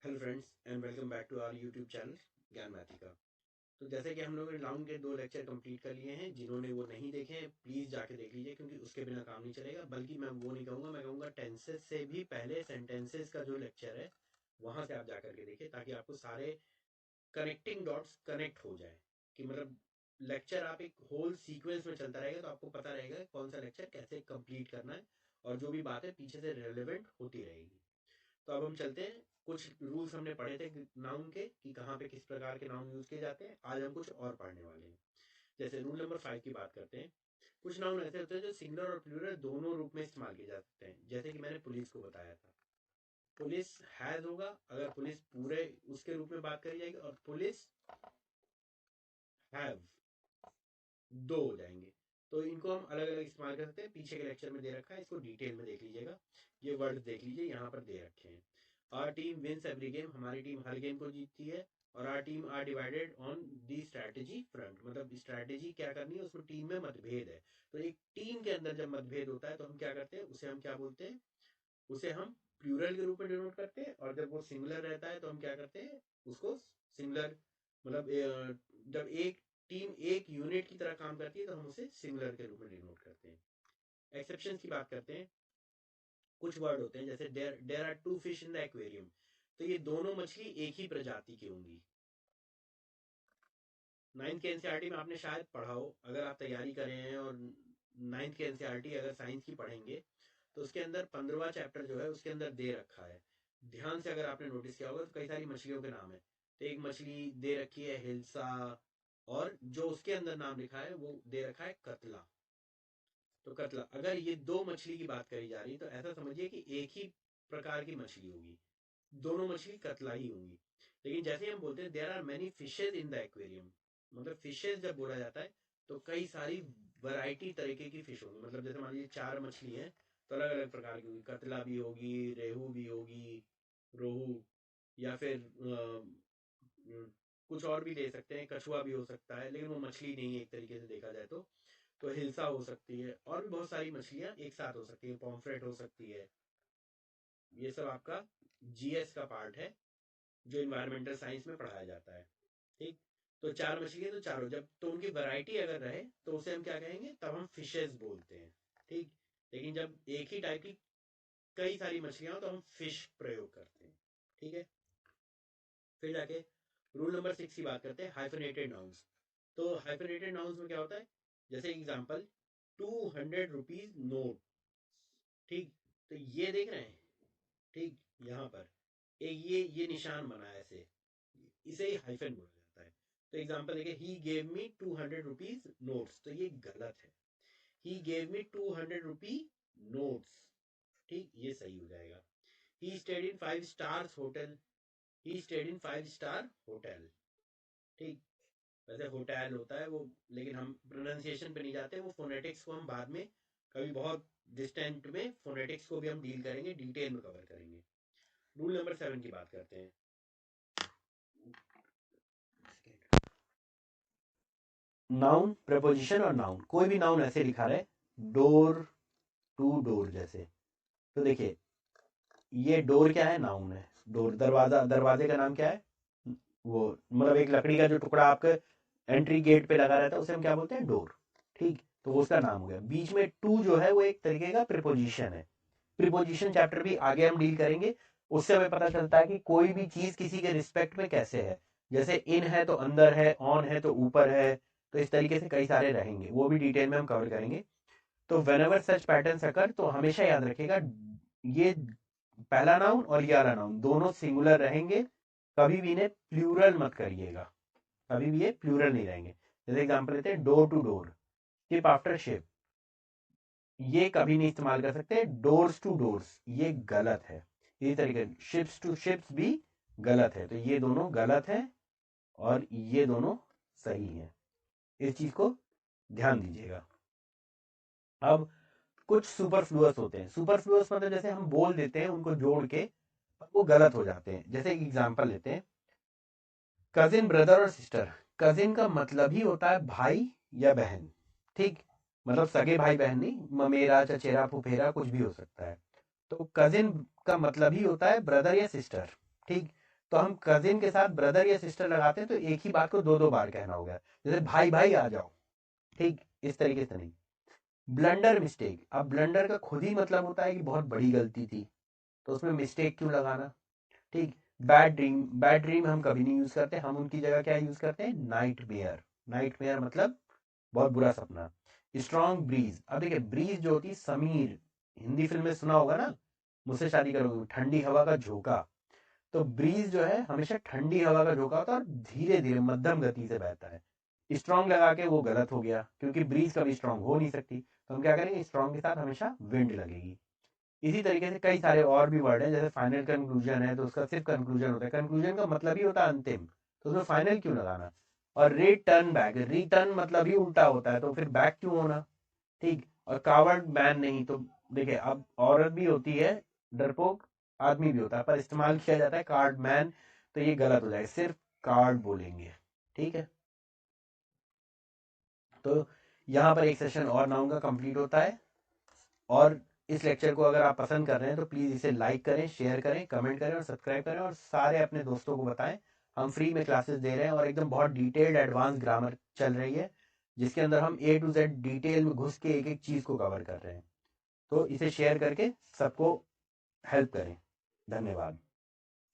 Hello friends and welcome back to our YouTube channel Gyan Mathika. तो जैसे कि हम लोगों ने लाउंड के 2 लेक्चर कंप्लीट कर लिए हैं, जिन्होंने वो नहीं देखे हैं प्लीज़ जाके देख लीजिए, क्योंकि उसके बिना काम नहीं चलेगा। बल्कि मैं वो नहीं कहूँगा, मैं कहूँगा टेंसेस से भी पहले सेंटेंसेस का जो लेक्चर है वहाँ से आप जा करके देखिए, ताकि आपको सारे कनेक्टिंग डॉट्स कनेक्ट हो जाए। कि मतलब लेक्चर आप एक होल सीक्वेंस में चलता रहेगा तो आपको पता रहेगा कौन सा लेक्चर कैसे कंप्लीट करना है, और जो भी बात है पीछे से रेलेवेंट होती रहेगी। तो अब हम चलते हैं, कुछ रूल्स हमने पढ़े थे नाउन के कि कहाँ पे किस प्रकार के नाउन यूज किए जाते हैं। आज हम कुछ और पढ़ने वाले हैं। जैसे रूल नंबर 5 की बात करते हैं। कुछ नाउन ऐसे होते हैं जो सिंगुलर और प्लूरल दोनों रूप में इस्तेमाल किए जा सकते हैं। जैसे कि मैंने पुलिस को बताया था, पुलिस हैज होगा अगर पुलिस पूरे उसके रूप में बात करी जाएगी, और पुलिस हैव दो हो जाएंगे। तो इनको हम अलग अलग इस्तेमाल कर सकते हैं। पीछे के लेक्चर में दे रखा है, इसको डिटेल में देख लीजिएगा। ये वर्ड देख लीजिए, यहाँ पर दे रखे हैं। Our team wins every game, हमारी टीम हर गेम को जीतती है। और our team are divided on the strategy front, मतलब स्ट्रैटेजी क्या करनी है उसमें टीम में मतभेद है। तो एक टीम के अंदर जब मतभेद होता है तो हम क्या करते हैं, उसे हम क्या बोलते हैं, उसे हम प्लूरल के रूप में डिनोट करते हैं। और जब वो सिंगुलर रहता है तो हम क्या करते हैं, उसको सिंगुलर, मतलब जब एक टीम एक यूनिट की तरह काम करती है तो हम उसे सिंगुलर के रूप में डिनोट करते हैं। एक्सेप्शन की बात करते हैं। कुछ वर्ड होते हैं जैसे there there are two fish in the aquarium, तो ये दोनों मछली एक ही प्रजाति की होंगी। नाइन्थ के एनसीईआरटी में आपने शायद पढ़ा हो, अगर आप तैयारी कर रहे हैं और नाइन्थ के एनसीईआरटी अगर साइंस की पढ़ेंगे तो उसके अंदर 15वां चैप्टर जो है उसके अंदर दे रखा है। ध्यान से अगर आपने नोटिस किया होगा तो कई सारी मछलियों के नाम है। तो एक मछली दे रखी है हिल्सा, और जो उसके अंदर नाम लिखा है वो दे रखा है कतला। तो कतला, अगर ये दो मछली की बात करी जा रही है तो ऐसा समझिए कि एक ही प्रकार की मछली होगी, दोनों मछली कतला ही होंगी। लेकिन जैसे हम बोलते हैं there are many fishes in the aquarium, मतलब फिशेज जब बोला जाता है तो कई सारी वैरायटी तरीके की फिश होंगी। मतलब जैसे मान लीजिए 4 मछली हैं तो अलग अलग प्रकार की होगी, कतला भी होगी, रेहू भी होगी, रोहू, या फिर कुछ और भी ले सकते हैं, कछुआ भी हो सकता है, लेकिन वो मछली नहीं है एक तरीके से देखा जाए तो हिल्सा हो सकती है, और भी बहुत सारी मछलियां एक साथ हो सकती है, पॉम्फ्रेट हो सकती है। ये सब आपका जीएस का पार्ट है जो इन्वायरमेंटल साइंस में पढ़ाया जाता है। ठीक। तो 4 मछली है तो चारों, जब तो उनकी वैरायटी अगर रहे तो उसे हम क्या कहेंगे, तब हम फिशेज बोलते हैं। ठीक। लेकिन जब एक ही टाइप की कई सारी मछलियां हो तो हम फिश प्रयोग करते हैं। ठीक है। फिर जाके रूल नंबर 6 की बात करते हैं, हाइफेनेटेड नाउन्स। तो हाइफेनेटेड नाउन्स में क्या होता है, जैसे एग्जांपल 200 रुपीज नोट। ठीक। तो ये देख रहे हैं, ठीक, यहाँ पर एक ये निशान बना है ऐसे, इसे ही हाइफन बोला जाता है। तो एग्जांपल देखिए, he gave me 200 rupees notes, तो ये गलत है। He gave me 200 rupee notes, ठीक, ये सही हो जाएगा। He stayed in 5 stars hotel, he stayed in 5 star hotel. ठीक। वैसे होटल होता है वो, लेकिन हम प्रोनाउंसिएशन पे नहीं जाते, वो फोनेटिक्स को हम बाद में कभी बहुत डिस्टेंट में फोनेटिक्स को भी हम डील करेंगे, डिटेल में कवर करेंगे। रूल नंबर 7 की बात करते हैं। नाउन, प्रपोजिशन और नाउन, कोई भी नाउन ऐसे लिखा रहे, डोर, टू डोर जैसे, तो देखिए ये डोर क्या है, नाउन है। डोर दरवाजा, दरवाजे का नाम क्या है, वो मतलब एक लकड़ी का जो टुकड़ा आपके एंट्री गेट पे लगा रहता है उसे हम क्या बोलते हैं, डोर। ठीक। तो वो उसका नाम हो गया। बीच में टू जो है वो एक तरीके का प्रिपोजिशन है। प्रिपोजिशन चैप्टर भी आगे हम डील करेंगे। उससे हमें पता चलता है कि कोई भी चीज किसी के रिस्पेक्ट में कैसे है। जैसे इन है तो अंदर है, ऑन है तो ऊपर है, तो इस तरीके से कई सारे रहेंगे, वो भी डिटेल में हम कवर करेंगे। तो वेन एवर सच पैटर्न अकर, तो हमेशा याद रखिएगा ये पहला नाउन और ये वाला नाउन दोनों सिंगुलर रहेंगे। कभी भी इन्हें प्लूरल मत करिएगा, कभी भी ये प्लूरल नहीं रहेंगे। जैसे एग्जांपल लेते हैं, door to door, ship after ship, ये कभी नहीं इस्तेमाल कर सकते। डोर्स टू डोर्स ये गलत है। इसी तरीके शिप्स टू शिप्स भी गलत है। तो ये दोनों गलत है और ये दोनों सही है। इस चीज को ध्यान दीजिएगा। अब कुछ सुपरफ्लुअस होते हैं। सुपरफ्लुअस मतलब जैसे हम बोल देते हैं उनको जोड़ के, पर वो गलत हो जाते हैं। जैसे एक एग्जांपल लेते हैं, कजिन, ब्रदर और सिस्टर। कजिन का मतलब ही होता है भाई या बहन। ठीक। मतलब सगे भाई बहन नहीं, ममेरा, चचेरा, फुफेरा कुछ भी हो सकता है। तो कजिन का मतलब ही होता है ब्रदर या सिस्टर। ठीक। तो हम कजिन के साथ ब्रदर या सिस्टर लगाते हैं तो एक ही बात को दो दो बार कहना होगा, जैसे भाई भाई आ जाओ, ठीक, इस तरीके से नहीं। ब्लंडर मिस्टेक, अब ब्लंडर का खुद ही मतलब होता है कि बहुत बड़ी गलती थी, तो उसमें मिस्टेक क्यों लगाना, ठीक। बैड ड्रीम हम कभी नहीं यूज करते, हम उनकी जगह क्या यूज करते हैं, नाइट मेयर। नाइट मेयर मतलब बहुत बुरा सपना। स्ट्रॉन्ग ब्रीज, अब देखिए ब्रीज जो होती है, समीर, हिंदी फिल्म में सुना होगा ना, मुझसे शादी करोगे, ठंडी हवा का झोंका। तो ब्रीज जो है हमेशा ठंडी हवा का झोंका होता है और धीरे धीरे मध्यम गति से बहता है। स्ट्रॉन्ग लगा के वो गलत हो गया, क्योंकि ब्रीज कभी स्ट्रॉन्ग हो नहीं सकती, तो हम क्या करेंगे, स्ट्रॉन्ग के साथ हमेशा विंड लगेगी। इसी तरीके से कई सारे और भी वर्ड हैं, जैसे फाइनल कंक्लूजन है तो उसका सिर्फ कंक्लूजन होता है, कंक्लूजन का मतलब ही होता है अंतिम, तो उसमें फाइनल क्यों लगाना। और रिटर्न बैक, रिटर्न मतलब ही उल्टा होता है, तो फिर बैक क्यों होना, ठीक। और कावर्ड मैन नहीं, तो देखिए अब औरत भी होती है, डरपोक आदमी भी होता है, पर इस्तेमाल किया जाता है कार्ड मैन, तो ये गलत हो जाएगा, सिर्फ कार्ड बोलेंगे, ठीक है। तो यहाँ पर एक सेशन और नाउन का कंप्लीट होता है। और इस लेक्चर को अगर आप पसंद कर रहे हैं तो प्लीज़ इसे लाइक करें, शेयर करें, कमेंट करें और सब्सक्राइब करें, और सारे अपने दोस्तों को बताएं। हम फ्री में क्लासेस दे रहे हैं और एकदम बहुत डिटेल्ड एडवांस ग्रामर चल रही है, जिसके अंदर हम A to Z डिटेल में घुस के एक एक चीज़ को कवर कर रहे हैं। तो इसे शेयर करके सबको हेल्प करें। धन्यवाद।